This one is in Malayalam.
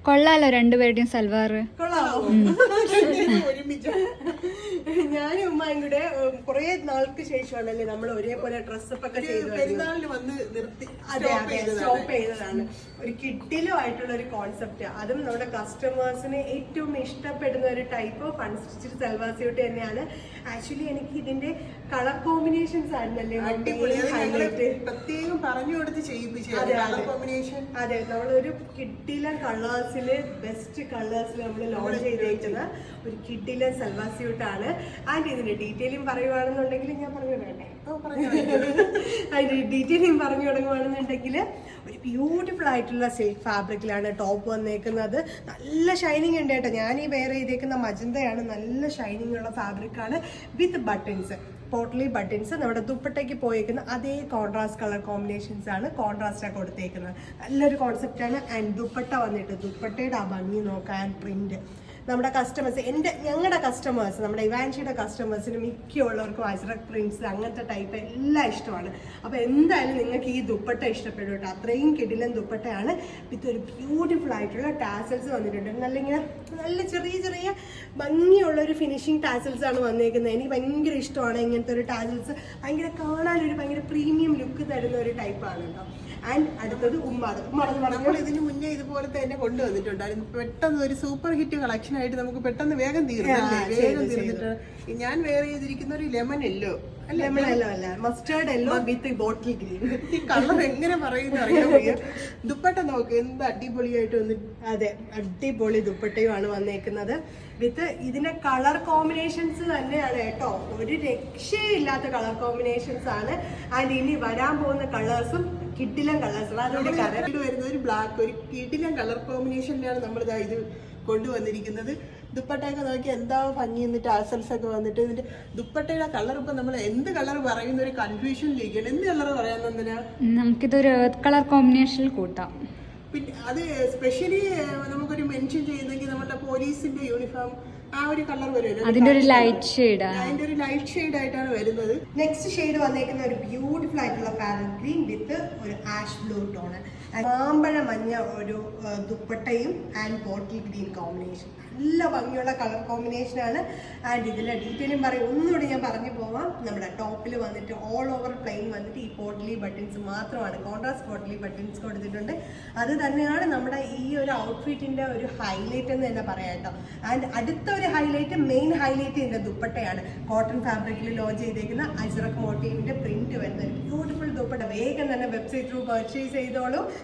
കൊള്ളാലോ രണ്ടുപേരുടെയും സൽവാർ. ഞാനും ഉമ്മയും കൂടെ കുറെ നാൾക്ക് ശേഷമാണല്ലേ നമ്മൾ ഒരേപോലെ ഡ്രസ്സപ്പ് ഒക്കെ ചെയ്തു പെരുന്നാളിന് വന്ന് നിർത്തി അതെ അതെ സ്റ്റോപ്പ് ചെയ്തതാണ്. ഒരു കിഡിലുമായിട്ടുള്ള ഒരു കോൺസെപ്റ്റ്, അതും നമ്മുടെ കസ്റ്റമേഴ്സിന് ഏറ്റവും ഇഷ്ടപ്പെടുന്ന ഒരു type of unstitched salwar suit തന്നെയാണ്. ആക്ച്വലി എനിക്ക് ഇതിന്റെ കളർ കോമ്പിനേഷൻസ് ആയിരുന്നല്ലേ പ്രത്യേകം പറഞ്ഞു കൊടുത്ത് ചെയ്യിപ്പിച്ചു. അതെ, നമ്മളൊരു കിഡിലൻ കളേഴ്സില് ബെസ്റ്റ് കളേഴ്സിൽ നമ്മൾ ലോഞ്ച് ചെയ്തേക്കുന്ന ഒരു കിഡിലൻ സൽവാർ സ്യൂട്ടാണ്. ആൻഡ് ഇതിന്റെ ഡീറ്റെയിലും പറയുവാണെന്നുണ്ടെങ്കിൽ ഞാൻ പറഞ്ഞു വേണ്ടേ, അതിന്റെ ഡീറ്റെയിലും പറഞ്ഞു തുടങ്ങുവാണെന്നുണ്ടെങ്കിൽ ഒരു ബ്യൂട്ടിഫുൾ ആയിട്ടുള്ള സിൽക്ക് ഫാബ്രിക്കിലാണ് ടോപ്പ് വന്നേക്കുന്നത്. നല്ല ഷൈനിങ് ഉണ്ട് കേട്ടോ. ഞാൻ ഈ വെയർ ചെയ്തേക്കുന്ന മജന്തയാണ്, നല്ല ഷൈനിങ് ഉള്ള ഫാബ്രിക്കാണ് വിത്ത് ബട്ടൺസ്, പോട്ട്ലി ബട്ടൺസ്. നമ്മുടെ ദുപ്പട്ടയ്ക്ക് പോയേക്കുന്ന അതേ കോൺട്രാസ്റ്റ് കളർ കോമ്പിനേഷൻസ് ആണ് കോൺട്രാസ്റ്റാണ് കൊടുത്തേക്കുന്നത്. നല്ലൊരു കോൺസെപ്റ്റാണ്. ആൻഡ് ദുപ്പട്ട വന്നിട്ട് ദുപ്പട്ടയുടെ ആ ഭംഗി നോക്കാൻ പ്രിന്റ് നമ്മുടെ കസ്റ്റമേഴ്സ്, ഞങ്ങളുടെ കസ്റ്റമേഴ്സ്, നമ്മുടെ ഇവാൻഷിയുടെ കസ്റ്റമേഴ്സിന് മിക്കുള്ളവർക്കും അജ്രക് പ്രിന്റ്സ് അങ്ങനത്തെ ടൈപ്പ് എല്ലാം ഇഷ്ടമാണ്. അപ്പോൾ എന്തായാലും നിങ്ങൾക്ക് ഈ ദുപ്പട്ട ഇഷ്ടപ്പെടും കേട്ടോ. അത്രയും കിടിലൻ ദുപ്പട്ടയാണ്. വിത്ത് ഒരു ബ്യൂട്ടിഫുൾ ആയിട്ടുള്ള ടാസൽസ് വന്നിട്ടുണ്ട്. നല്ല ചെറിയ ചെറിയ ഭംഗിയുള്ള ഒരു ഫിനിഷിങ് ടാസൽസ് ആണ് വന്നേക്കുന്നത്. എനിക്ക് ഭയങ്കര ഇഷ്ടമാണ് ഇങ്ങനത്തെ ഒരു ടാസൽസ്. ഭയങ്കര കാണാനൊരു ഭയങ്കര പ്രീമിയം ലുക്ക് തരുന്ന ഒരു ടൈപ്പാണ് കേട്ടോ. ആൻഡ് അടുത്തത് ഉമ്മാട് നമ്മൾ ഇതിന് മുന്നേ ഇതുപോലെ തന്നെ കൊണ്ടുവന്നിട്ടുണ്ടായിരുന്നു. പെട്ടെന്ന് ഒരു സൂപ്പർ ഹിറ്റ് കളക്ഷൻ ആയിട്ട് നമുക്ക് പെട്ടെന്ന് വേഗം തീർന്നിട്ട് ഞാൻ വേറെ ചെയ്തിരിക്കുന്ന ഒരു ലെമൺ യെല്ലോ അല്ല മസ്റ്റേർഡ് യെല്ലോ വിത്ത് ബോട്ടിൽ ഗ്രീൻ. ഈ കളർ എങ്ങനെ പറയുന്ന അറിയാൻ ദുപ്പട്ട നോക്ക് എന്ത് അടിപൊളിയായിട്ട് വന്നിട്ട്. അതെ, അടിപൊളി ദുപ്പട്ടയുമാണ് വന്നേക്കുന്നത്. വിത്ത് ഇതിന്റെ കളർ കോമ്പിനേഷൻസ് തന്നെയാണ് കേട്ടോ, ഒരു രക്ഷയില്ലാത്ത കളർ കോമ്പിനേഷൻസ് ആണ്. ആൻഡ് ഇനി വരാൻ പോകുന്ന കളേഴ്സും കിഡിലൻ കളേഴ്സും. അതുകൊണ്ട് വരുന്ന ഒരു ബ്ലാക്ക്, ഒരു കിഡിലൻ കളർ കോമ്പിനേഷനിലാണ് നമ്മൾ ഇത് കൊണ്ടുവന്നിരിക്കുന്നത്. ദുപ്പട്ടയൊക്കെ നോക്കി എന്താ ഭംഗി, എന്നിട്ട് ആസൽസ് ഒക്കെ വന്നിട്ട് ഇതിന്റെ ദുപ്പട്ടയുടെ കളർ ഇപ്പൊ നമ്മൾ എന്ത് കളർ പറയുന്ന ഒരു കൺഫ്യൂഷനിലേക്കാണ്. എന്ത് കളർ പറയാൻ നമുക്കിതൊരു എർത്ത് കളർ കോമ്പിനേഷനിൽ കൂട്ടാം. പിന്നെ അത് സ്പെഷ്യലി നമുക്കൊരു മെൻഷൻ ചെയ്യുന്നെങ്കിൽ നമ്മുടെ പോലീസിന്റെ യൂണിഫോം ആ ഒരു കളർ വരുമല്ലോ, അതിന്റെ ഒരു ലൈറ്റ് ഷെയ്ഡ്, അതിന്റെ ഒരു ലൈറ്റ് ഷെയ്ഡ് ആയിട്ടാണ് വരുന്നത്. നെക്സ്റ്റ് ഷെയ്ഡ് വന്നേക്കുന്ന ഒരു ബ്യൂട്ടിഫുൾ ആയിട്ടുള്ള പാരറ്റ് ഗ്രീൻ വിത്ത് ഒരു ആഷ് ബ്ലൂ ടോണ്, മാമ്പഴ മഞ്ഞ ഒരു ദുപ്പട്ടയും ആൻഡ് ബോട്ടിൽ ഗ്രീൻ കോമ്പിനേഷൻ. നല്ല ഭംഗിയുള്ള കളർ കോമ്പിനേഷൻ ആണ്. ആൻഡ് ഇതിന്റെ ഡീറ്റെയിലും പറയും, ഒന്നുകൂടി ഞാൻ പറഞ്ഞു പോവാം. നമ്മുടെ ടോപ്പിൽ വന്നിട്ട് ഓൾ ഓവർ പ്ലെയിൻ വന്നിട്ട് ഈ പോട്ട്ലി ബട്ടൺസ് മാത്രമാണ്, കോൺട്രാസ്റ്റ് പോട്ട്ലി ബട്ടൺസ് കൊടുത്തിട്ടുണ്ട്. അത് തന്നെയാണ് നമ്മുടെ ഈ ഒരു ഔട്ട്ഫിറ്റിന്റെ ഒരു ഹൈലൈറ്റ് എന്ന് തന്നെ പറയാം കേട്ടോ. ആൻഡ് അടുത്ത ഒരു ഹൈലൈറ്റ്, മെയിൻ ഹൈലൈറ്റ് ഇതിന്റെ ദുപ്പട്ടയാണ്. കോട്ടൺ ഫാബ്രിക്കിൽ ലോഞ്ച് ചെയ്തേക്കുന്ന അജ്രക് മോട്ടീവിന്റെ പ്രിന്റ് വരുന്ന ഒരു ബ്യൂട്ടിഫുൾ ദുപ്പട്ട. വേഗം തന്നെ വെബ്സൈറ്റ് ത്രൂ പർച്ചേസ് ചെയ്തോളൂ.